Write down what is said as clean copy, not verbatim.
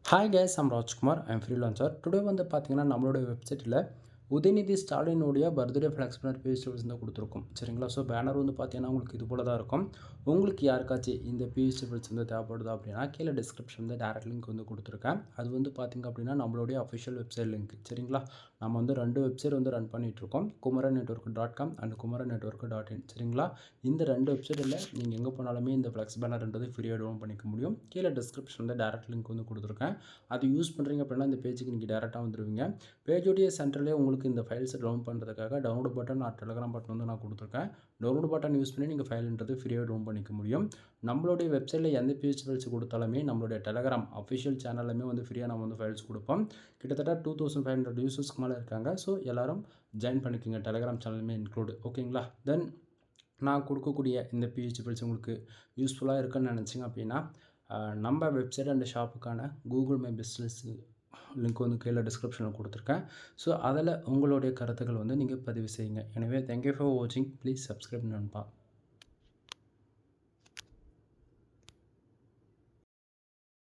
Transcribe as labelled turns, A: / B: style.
A: Hi guys I'm Rajkumar I'm freelancer. Today வந்து பார்த்தீங்கன்னா நம்மளுடைய வெப்சைட்டில் உதயநிதி ஸ்டாலினுடைய பர்த்டே ஃப்ளெக்ஸ் பேனர் பேஜ் வந்து கொடுத்துருக்கோம். சரிங்களா? ஸோ பேனர் வந்து பார்த்தீங்கன்னா உங்களுக்கு இது போல தான் இருக்கும். உங்களுக்கு யாருக்காச்சும் இந்த பேஜ் வந்து தேவைப்படுது அப்படின்னா கீழே டிஸ்கிரிப்ஷன் வந்து டேரக்ட் லிங்க் வந்து கொடுத்துருக்கேன். அது வந்து பார்த்திங்க அப்படின்னா நம்மளுடைய அஃபிஷியல் வெப்சைட் லிங்க். சரிங்களா? நம்ம வந்து 2 வெப்சைட் வந்து ரன் பண்ணிகிட்ருக்கோம். kumaranetwork.com and kumaranetwork.in. சரிங்களா? இந்த 2 வெப்சைட்டில் நீங்கள் எங்கே போனாலுமே இந்த ஃப்ளெக்ஸ் பேனர்ன்றது ஃப்ரீயாக டவுன்லோட் பண்ணிக்க முடியும். கீழே டிஸ்கிரிப்ஷன் வந்து டேரக்ட் லிங்க் வந்து கொடுத்துருக்கேன். அது யூஸ் பண்ணுறீங்க அப்படின்னா இந்த பேஜுக்கு நீங்கள் டேரெக்டாக வந்துடுவீங்க. பேஜுடைய சென்டர்லேயே உங்களுக்கு இந்த ஃபைல்ஸை டவுன்லோட் பண்ணுறதுக்காக டவுன்லோட் பட்டன் டெலிகிராம் பட்டன் வந்து நான் கொடுத்துருக்கேன். டவுன்லோட் பட்டன் யூஸ் பண்ணி நீங்கள் ஃபைல்ன்றது ஃப்ரீயாக டவுன்லோட் பண்ணிக்க முடியும். நம்மளுடைய வெப்சைட்டில் எந்த பேஜ் ஃபைல்ஸ் கொடுத்தாலுமே நம்மளுடைய டெலிகிராம் அஃபிஷியல் சேனல்லுமே வந்து ஃப்ரீயாக நம்ம வந்து ஃபைல்ஸ் கொடுப்போம். கிட்டத்தட்ட 2500 யூசர்ஸ்க்கு மேலே இருக்காங்க. ஸோ எல்லோரும் ஜாயின் பண்ணிக்கோங்க, டெலிகிராம் சேனலுமே இன்க்ளூடு. ஓகேங்களா? தென் நான் கொடுக்கக்கூடிய இந்த பிஹெச்பி ஃபைல்ஸ் உங்களுக்கு யூஸ்ஃபுல்லாக இருக்குன்னு நினச்சிங்க அப்படின்னா நம்ம வெப்சைட் அண்ட் ஷாப்புக்கான கூகுள் மை பிஸ்னஸ் லிங்க் வந்து கீழே டிஸ்கிரிப்ஷனில் கொடுத்துருக்கேன். ஸோ அதில் உங்களுடைய கருத்துக்கள் வந்து நீங்கள் பதிவு செய்யுங்க. எனவே தேங்க்யூ ஃபார் வாட்சிங். ப்ளீஸ் சப்ஸ்கிரைப் நண்பா.